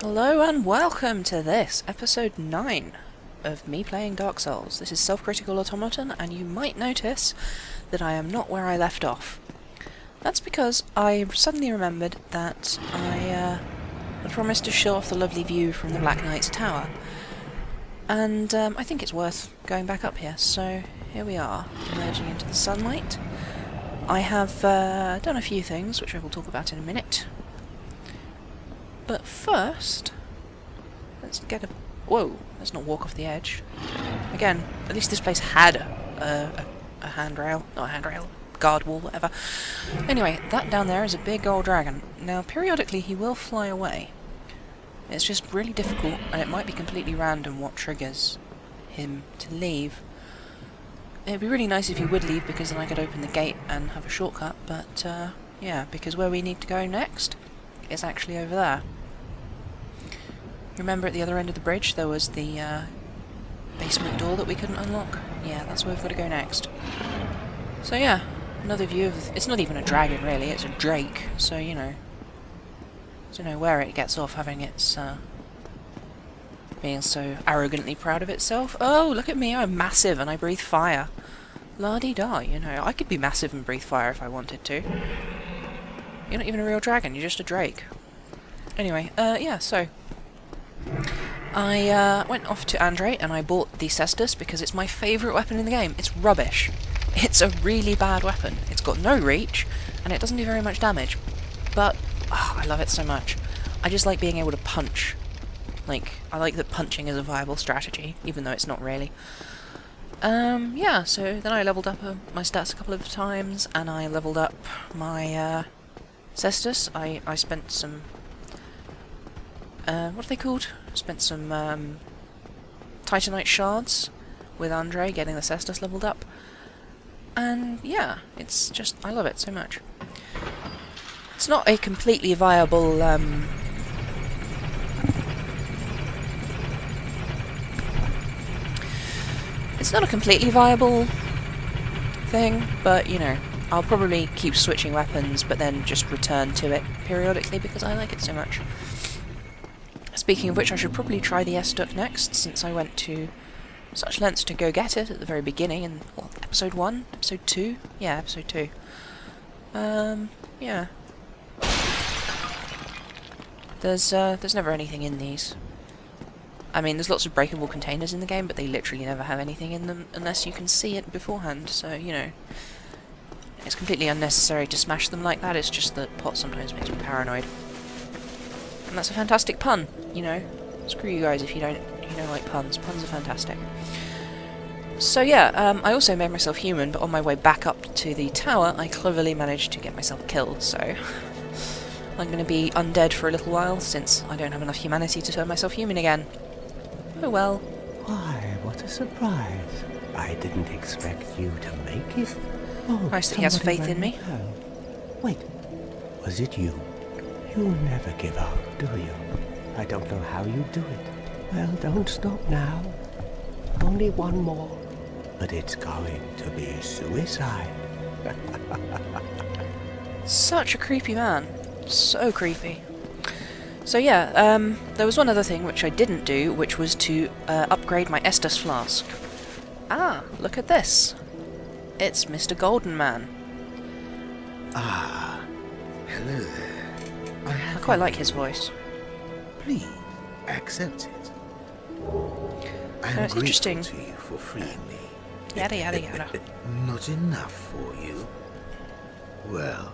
Hello and welcome to this, episode 9 of me playing Dark Souls. This is Self-Critical Automaton, and you might notice that I am not where I left off. That's because I suddenly remembered that I promised to show off the lovely view from the Black Knight's tower. And I think it's worth going back up here, so here we are, emerging into the sunlight. I have done a few things, which I will talk about in a minute. But first, let's get a... Whoa, let's not walk off the edge. Again, at least this place had a handrail. Not a handrail, guard wall, whatever. Anyway, that down there is a big old dragon. Now, periodically he will fly away. It's just really difficult, and it might be completely random what triggers him to leave. It'd be really nice if he would leave, because then I could open the gate and have a shortcut, but yeah, because where we need to go next is actually over there. Remember at the other end of the bridge there was the basement door that we couldn't unlock? Yeah, that's where we've got to go next. So yeah, another view of... It's not even a dragon really, it's a drake, so you know. I don't know where it gets off having its being so arrogantly proud of itself. Oh, look at me, I'm massive and I breathe fire. La-di-da, you know, I could be massive and breathe fire if I wanted to. You're not even a real dragon, you're just a drake. Anyway, yeah, so... I went off to Andre and I bought the Cestus because it's my favourite weapon in the game. It's rubbish. It's a really bad weapon. It's got no reach, and it doesn't do very much damage. But, oh, I love it so much. I just like being able to punch. Like, I like that punching is a viable strategy, even though it's not really. Yeah, so then I leveled up my stats a couple of times, and I leveled up my Cestus. I spent some... what are they called? Spent some Titanite shards with Andre, getting the Cestus leveled up. And yeah, it's just... I love it so much. It's not a completely viable... It's not a completely viable thing, but you know, I'll probably keep switching weapons, but then just return to it periodically because I like it so much. Speaking of which, I should probably try the S-Duck next, since I went to such lengths to go get it at the very beginning in, well, episode 1? Episode 2? Yeah, episode 2. Yeah. There's never anything in these. I mean, there's lots of breakable containers in the game, but they literally never have anything in them unless you can see it beforehand, so, you know. It's completely unnecessary to smash them like that, it's just that pot sometimes makes me paranoid. And that's a fantastic pun, you know. Screw you guys if you don't like puns. Puns are fantastic. So yeah, I also made myself human, but on my way back up to the tower, I cleverly managed to get myself killed, so... I'm going to be undead for a little while, since I don't have enough humanity to turn myself human again. Oh well. Why, what a surprise. I didn't expect you to make it. Oh, nice that he has faith in me. Wait, was it you? You never give up, do you? I don't know how you do it. Well, don't stop now. Only one more. But it's going to be suicide. Such a creepy man. So creepy. So yeah, there was one other thing which I didn't do, which was to upgrade my Estus flask. Ah, look at this. It's Mr. Golden Man. Ah, hello there. I quite like his voice. Please, accept it. I'm it's interesting. grateful to you for freeing me. Yada yada yada. Not enough for you? Well,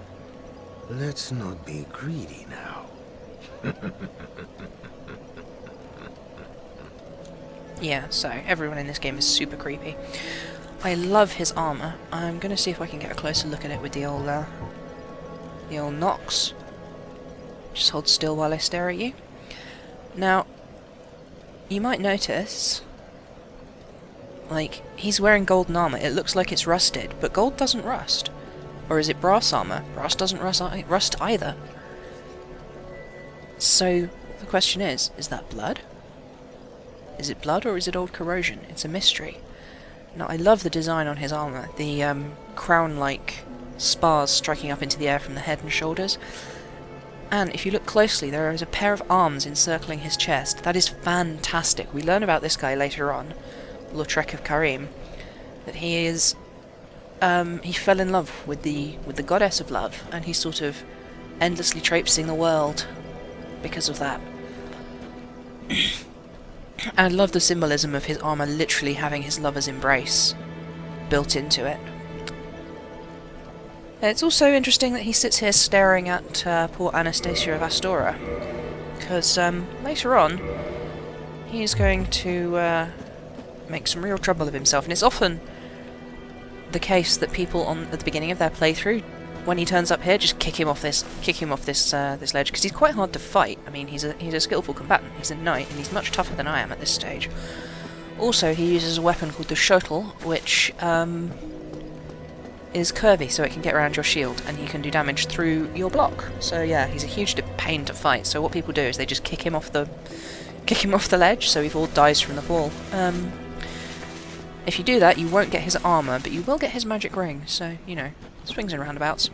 let's not be greedy now. Yeah, so everyone in this game is super creepy. I love his armor. I'm gonna see if I can get a closer look at it with the old Nox. Just hold still while I stare at you. Now, you might notice, like, he's wearing golden armor. It looks like it's rusted, but gold doesn't rust. Or is it brass armor? Brass doesn't rust either. So, the question is that blood? Is it blood or is it old corrosion? It's a mystery. Now, I love the design on his armor. The crown-like spars striking up into the air from the head and shoulders. And if you look closely, there is a pair of arms encircling his chest. That is fantastic. We learn about this guy later on, Lautrec of Karim, that he is he fell in love with the goddess of love, and he's sort of endlessly traipsing the world because of that. I love the symbolism of his armour literally having his lover's embrace built into it. It's also interesting that he sits here staring at poor Anastasia of Astora, because later on he's going to make some real trouble of himself, and it's often the case that people at the beginning of their playthrough, when he turns up here, just kick him off this ledge, because he's quite hard to fight. I mean, he's a skillful combatant. He's a knight, and he's much tougher than I am at this stage. Also, he uses a weapon called the shuttle, which is curvy, so it can get around your shield, and he can do damage through your block. So yeah, he's a huge pain to fight. So what people do is they just kick him off the ledge, so he dies from the fall. If you do that, you won't get his armour, but you will get his magic ring. So you know, swings and roundabouts.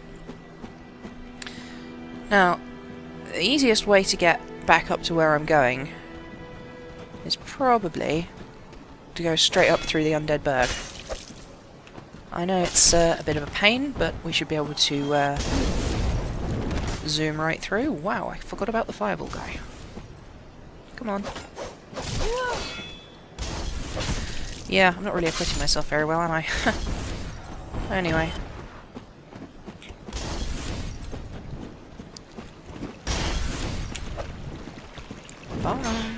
Now, the easiest way to get back up to where I'm going is probably to go straight up through the Undead Berg. I know it's a bit of a pain, but we should be able to zoom right through. Wow, I forgot about the fireball guy. Come on. Yeah, I'm not really acquitting myself very well, am I? Anyway. Bye.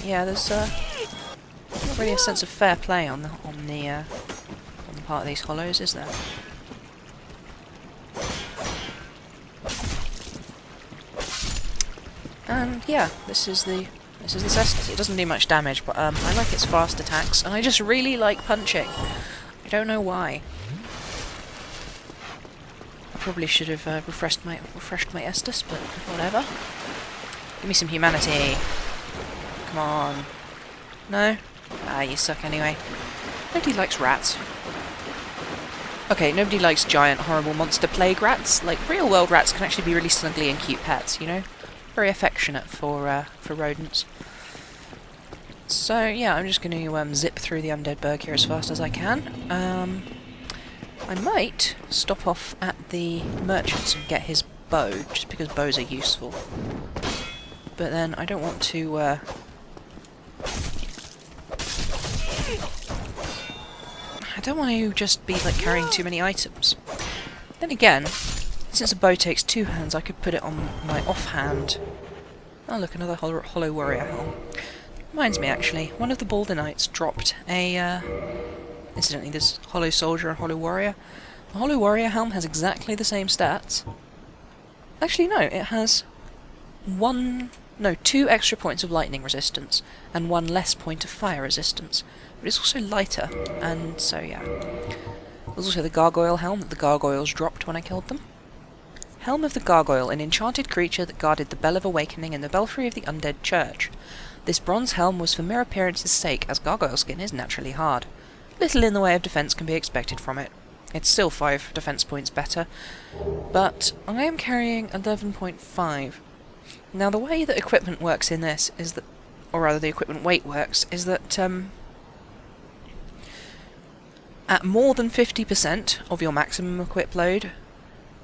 Yeah, there's not really a sense of fair play on the part of these hollows, is there? And yeah, this is the Cestus. It doesn't do much damage, but I like its fast attacks, and I just really like punching. I don't know why. I probably should have refreshed my Estus, but whatever. Give me some humanity. Come on. No? Ah, you suck anyway. Nobody likes rats. Okay, nobody likes giant, horrible monster plague rats. Like, real-world rats can actually be really snuggly and cute pets, you know? Very affectionate for rodents. So, yeah, I'm just going to zip through the Undead Berg here as fast as I can. I might stop off at the merchant's and get his bow, just because bows are useful. But then I don't want to... I don't want to just be like carrying too many items. Then again, since a bow takes 2 hands, I could put it on my offhand. Oh look, another hollow warrior helm. Reminds me actually, one of the Balder Knights dropped a... incidentally, there's hollow soldier and hollow warrior. The hollow warrior helm has exactly the same stats. Actually no, it has 2 extra points of lightning resistance, and 1 less point of fire resistance. But it's also lighter, and so yeah. There's also the gargoyle helm that the gargoyles dropped when I killed them. Helm of the Gargoyle, an enchanted creature that guarded the Bell of Awakening in the belfry of the Undead Church. This bronze helm was for mere appearance's sake, as gargoyle skin is naturally hard. Little in the way of defence can be expected from it. It's still 5 defence points better, but I am carrying 11.5. Now the way that equipment works in this is that, or rather the equipment weight works, is that at more than 50% of your maximum equip load,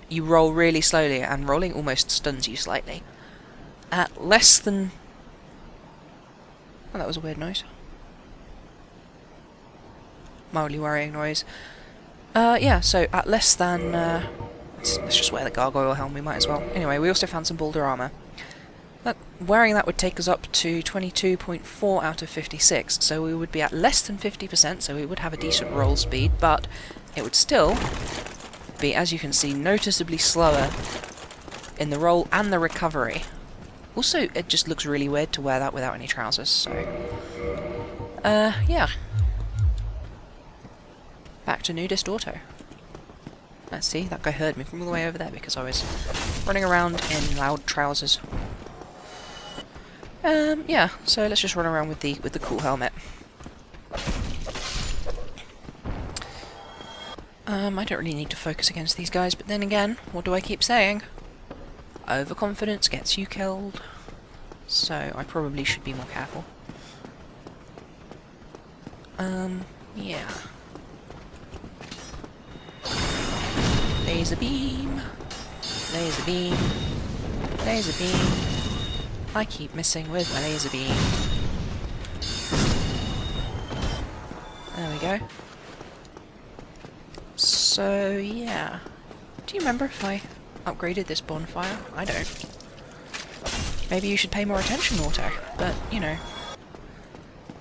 you roll really slowly, and rolling almost stuns you slightly. At less than... Oh, that was a weird noise. Mildly worrying noise. Yeah, so at less than... let's just wear the gargoyle helm, we might as well. Anyway, we also found some Balder armour. Wearing that would take us up to 22.4 out of 56, so we would be at less than 50%, so we would have a decent roll speed, but it would still be, as you can see, noticeably slower in the roll and the recovery. Also, it just looks really weird to wear that without any trousers, so... yeah. Back to Nudist Auto. Let's see, that guy heard me from all the way over there because I was running around in loud trousers. Yeah, so let's just run around with the cool helmet. I don't really need to focus against these guys, but then again, what do I keep saying? Overconfidence gets you killed. So I probably should be more careful. Yeah. Laser beam. Laser beam. Laser beam. I keep missing with my laser beam. There we go. So, yeah. Do you remember if I upgraded this bonfire? I don't. Maybe you should pay more attention, Auto. But, you know.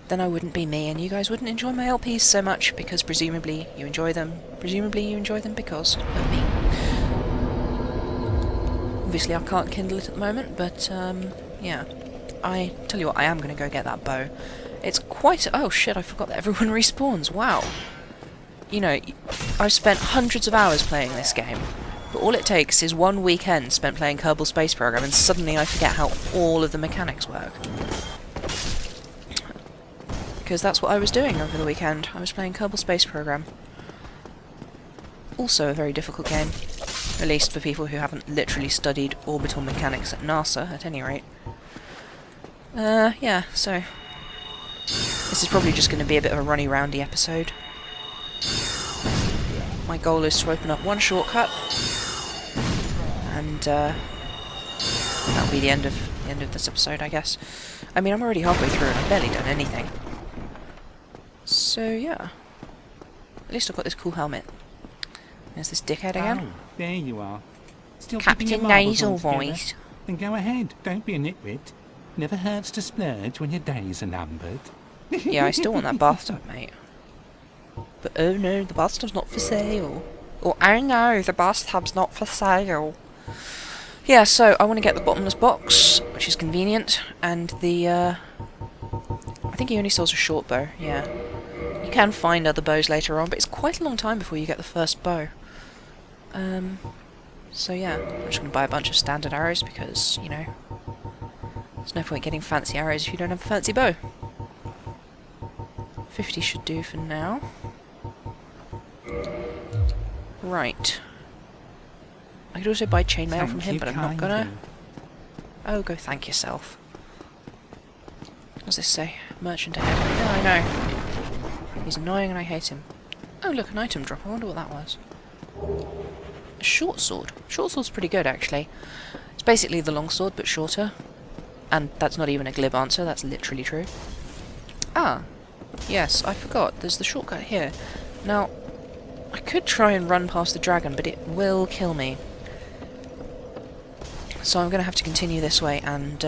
Then I wouldn't be me, and you guys wouldn't enjoy my LPs so much, because presumably you enjoy them. Presumably you enjoy them because of me. Obviously I can't kindle it at the moment, but, yeah. I tell you what, I am going to go get that bow. It's quite... Oh shit, I forgot that everyone respawns. Wow. You know, I've spent hundreds of hours playing this game, but all it takes is one weekend spent playing Kerbal Space Program, and suddenly I forget how all of the mechanics work. Because that's what I was doing over the weekend. I was playing Kerbal Space Program. Also a very difficult game. At least for people who haven't literally studied orbital mechanics at NASA, at any rate. Yeah, so... This is probably just going to be a bit of a runny-roundy episode. My goal is to open up one shortcut, and that'll be the end of this episode, I guess. I mean, I'm already halfway through, and I've barely done anything. So yeah, at least I've got this cool helmet. There's this dickhead again. Oh, there you are. Still Captain Nasal Voice. Then go ahead. Don't be a nitwit. Never hurts to splurge when your days are numbered. Yeah, I still want that bathtub, mate. But oh no, the bathtub's not for sale. Or oh no, the bathtub's not for sale. Yeah, so I want to get the bottomless box, which is convenient, and the, I think he only sells a short bow, yeah. You can find other bows later on, but it's quite a long time before you get the first bow. So yeah, I'm just going to buy a bunch of standard arrows because, you know, there's no point getting fancy arrows if you don't have a fancy bow. 50 should do for now. Right. I could also buy chainmail from him, but I'm not gonna. Oh, go thank yourself. What does this say? Merchant ahead. Yeah, I know. He's annoying and I hate him. Oh, look, an item drop. I wonder what that was. A short sword. Short sword's pretty good, actually. It's basically the long sword, but shorter. And that's not even a glib answer, that's literally true. Ah, yes, I forgot. There's the shortcut here. Now, I could try and run past the dragon, but it will kill me. So I'm going to have to continue this way and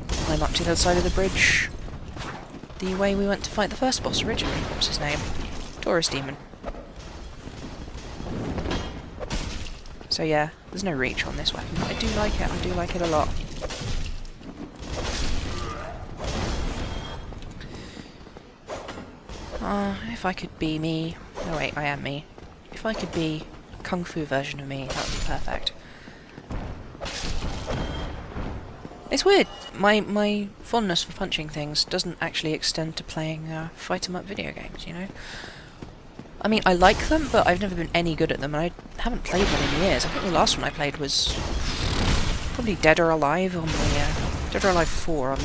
climb up to the other side of the bridge. The way we went to fight the first boss originally. What was his name? Taurus Demon. So yeah, there's no reach on this weapon, but I do like it. I do like it a lot. If I could be me... No wait, I am me. If I could be a Kung Fu version of me, that would be perfect. It's weird. My fondness for punching things doesn't actually extend to playing fight 'em up video games, you know? I mean, I like them, but I've never been any good at them, and I haven't played one in years. I think the last one I played was probably Dead or Alive on the Dead or Alive 4 on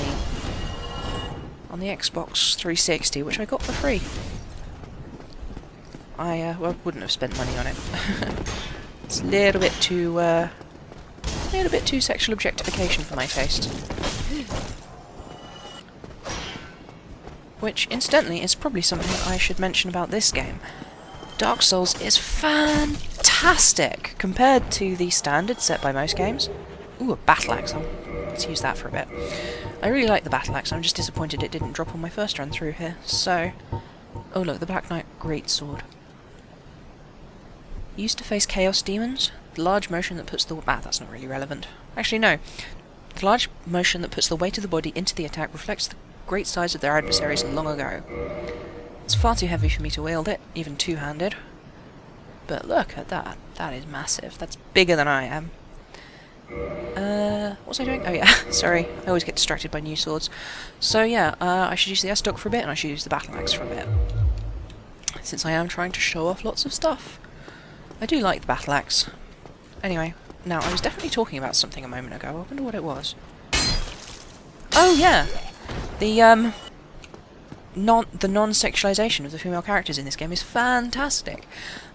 the Xbox 360, which I got for free. I wouldn't have spent money on it. It's a little bit too sexual objectification for my taste. Which, incidentally, is probably something I should mention about this game. Dark Souls is fantastic compared to the standard set by most games. Ooh, a battle axe. Let's use that for a bit. I really like the battle axe. I'm just disappointed it didn't drop on my first run through here. So, oh look, the Black Knight Greatsword. Used to face Chaos Demons. The large motion that puts the... that's not really relevant. Actually, no. The large motion that puts the weight of the body into the attack reflects the great size of their adversaries long ago. It's far too heavy for me to wield it, even two-handed. But look at that. That is massive. That's bigger than I am. What was I doing? Oh yeah, sorry. I always get distracted by new swords. So yeah, I should use the S-Stock for a bit, and I should use the Battle Axe for a bit. since I am trying to show off lots of stuff. I do like the battle axe. Anyway, now I was definitely talking about something a moment ago. I wonder what it was. Oh yeah! The non-sexualization of the female characters in this game is fantastic.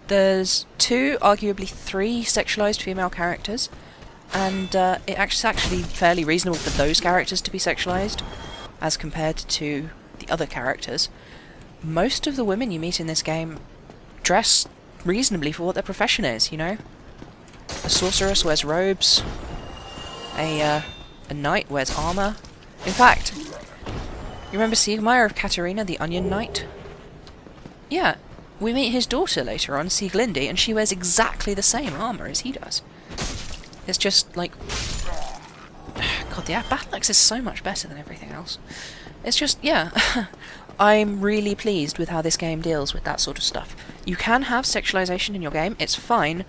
There's 2, arguably 3 sexualized female characters, and it's actually fairly reasonable for those characters to be sexualized as compared to the other characters. Most of the women you meet in this game dress reasonably for what their profession is, you know? A sorceress wears robes, a knight wears armor. In fact, you remember Siegmeyer of Katarina, the Onion Knight? Yeah, we meet his daughter later on, Sieglinde, and she wears exactly the same armour as he does. It's just, like... God, the battle axe is so much better than everything else. It's just, yeah... I'm really pleased with how this game deals with that sort of stuff. You can have sexualization in your game, it's fine,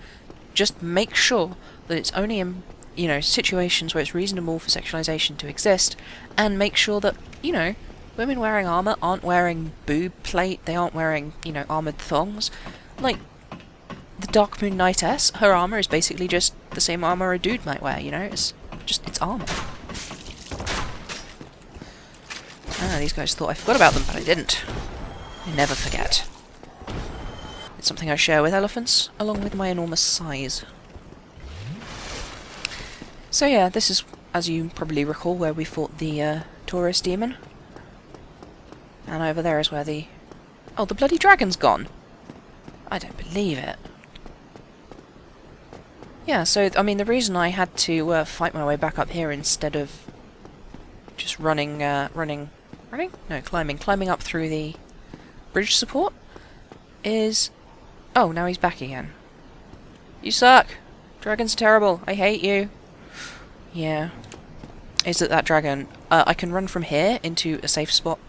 just make sure that it's only in, you know, situations where it's reasonable for sexualization to exist, and make sure that, you know, women wearing armour aren't wearing boob plate, they aren't wearing, you know, armoured thongs. Like, the Dark Moon Knightess, her armour is basically just the same armour a dude might wear, you know? It's armour. Ah, these guys thought I forgot about them, but I didn't. I never forget. It's something I share with elephants, along with my enormous size. So yeah, this is, as you probably recall, where we fought the Taurus demon. And over there is where the... Oh, the bloody dragon's gone! I don't believe it. Yeah, so, I mean, the reason I had to fight my way back up here instead of just climbing up through the bridge support is... Oh, now he's back again. You suck! Dragons are terrible, I hate you. Yeah. Is that dragon... I can run from here into a safe spot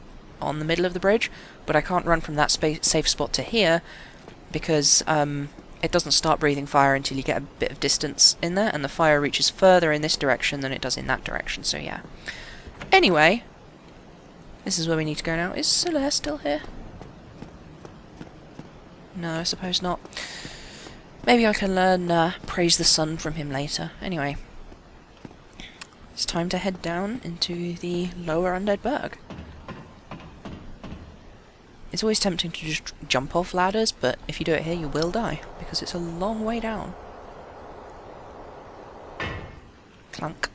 on the middle of the bridge, but I can't run from that safe spot to here, because it doesn't start breathing fire until you get a bit of distance in there, and the fire reaches further in this direction than it does in that direction, so yeah. Anyway, this is where we need to go now. Is Solaire still here? No, I suppose not. Maybe I can learn Praise the Sun from him later. Anyway, it's time to head down into the lower Undead Burg. It's always tempting to just jump off ladders, but if you do it here you will die, because it's a long way down. Clunk.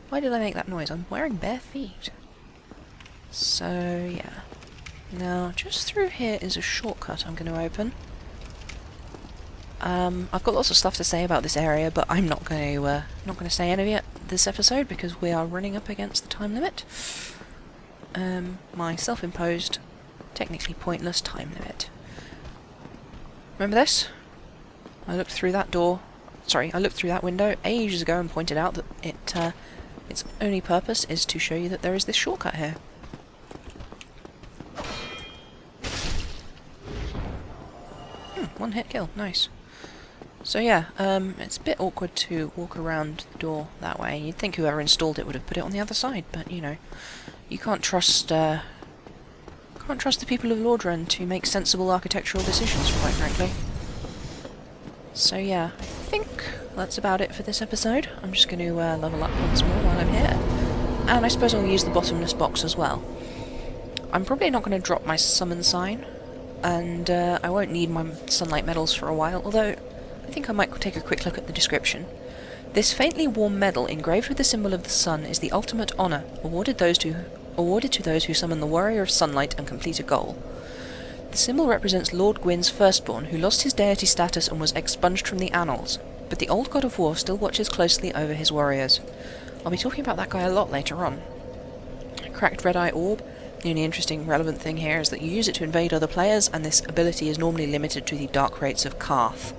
Why did I make that noise? I'm wearing bare feet. So, yeah. Now, just through here is a shortcut I'm going to open. I've got lots of stuff to say about this area, but I'm not going to say any of it this episode, because we are running up against the time limit. My self-imposed, technically pointless time limit. Remember this? I looked through that door... Sorry, I looked through that window ages ago and pointed out that its only purpose is to show you that there is this shortcut here. One hit kill, nice. So yeah, it's a bit awkward to walk around the door that way. You'd think whoever installed it would have put it on the other side, but you know, you can't trust the people of Lordran to make sensible architectural decisions, quite frankly. So yeah, I think that's about it for this episode. I'm just going to level up once more while I'm here. And I suppose I'll use the bottomless box as well. I'm probably not going to drop my summon sign, and I won't need my sunlight medals for a while, although I think I might take a quick look at the description. This faintly warm medal engraved with the symbol of the sun is the ultimate honour awarded to those who summon the Warrior of Sunlight and complete a goal. The symbol represents Lord Gwyn's firstborn, who lost his deity status and was expunged from the annals, but the old god of war still watches closely over his warriors. I'll be talking about that guy a lot later on. Cracked Red Eye Orb. The only interesting relevant thing here is that you use it to invade other players, and this ability is normally limited to the Dark Wraiths of Karth.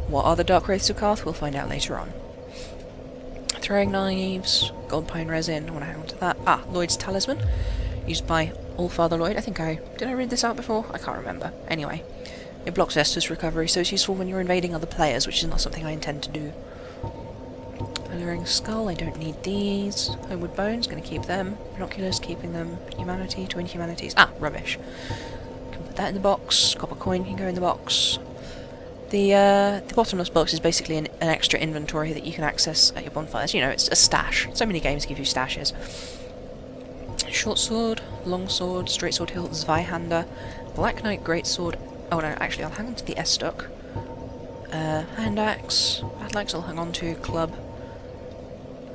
What are the Dark Wraiths of Karth? We'll find out later on. Throwing Knives, Gold Pine Resin, I want to hang on to that. Ah, Lloyd's Talisman, used by Allfather Lloyd. Did I read this out before? I can't remember. Anyway, it blocks Estus recovery, so it's useful when you're invading other players, which is not something I intend to do. Alluring Skull, I don't need these. Homeward Bones, going to keep them. Binoculars, keeping them. Humanity, Twin Humanities. Ah, rubbish. that in the box. Copper coin can go in the box. The bottomless box is basically an extra inventory that you can access at your bonfires. You know, it's a stash. So many games give you stashes. Short sword, long sword, straight sword hilt, Zweihander, black knight, great sword. Oh no, actually I'll hang on to the S-Stock. Hand axe, battle axe I'll hang on to, club.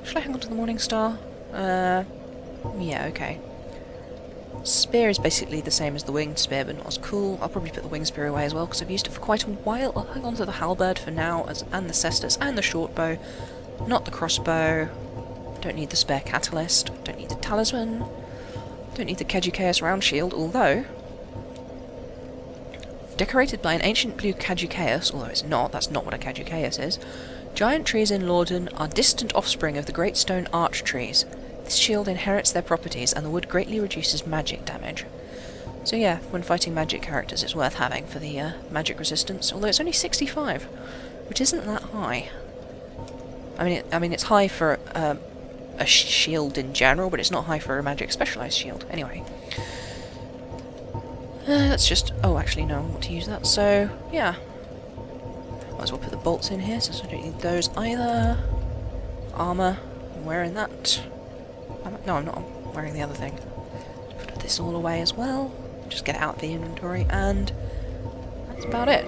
Should I hang on to the Morning Star? Yeah, okay. Spear is basically the same as the winged spear, but not as cool. I'll probably put the winged spear away as well, because I've used it for quite a while. I'll hang on to the halberd for now, and the cestus, and the short bow. Not the crossbow. Don't need the spare catalyst. Don't need the talisman. Don't need the Caduceus round shield, although... decorated by an ancient blue Caduceus, although it's not, that's not what a Caduceus is, giant trees in Lorden are distant offspring of the great stone arch trees. This shield inherits their properties, and the wood greatly reduces magic damage. So yeah, when fighting magic characters, it's worth having for the magic resistance, although it's only 65, which isn't that high. I mean, it's high for a shield in general, but it's not high for a magic specialized shield. Anyway. Let's just... oh, actually, no, I want to use that, so, yeah. Might as well put the bolts in here, since I don't need those either. Armour, I'm wearing that. No, I'm not. I'm wearing the other thing. Put this all away as well. Just get it out of the inventory, and that's about it.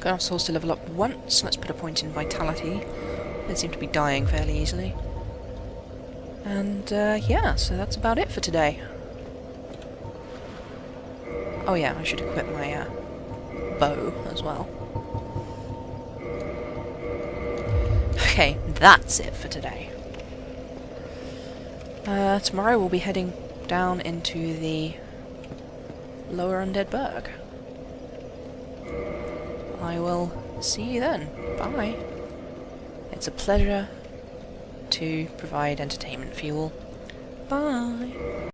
Got enough souls to level up once. Let's put a point in vitality. They seem to be dying fairly easily. And, yeah, so that's about it for today. Oh yeah, I should equip my bow as well. Okay, that's it for today. Tomorrow we'll be heading down into the Lower Undead Burg. I will see you then. Bye. It's a pleasure to provide entertainment for you all. Bye.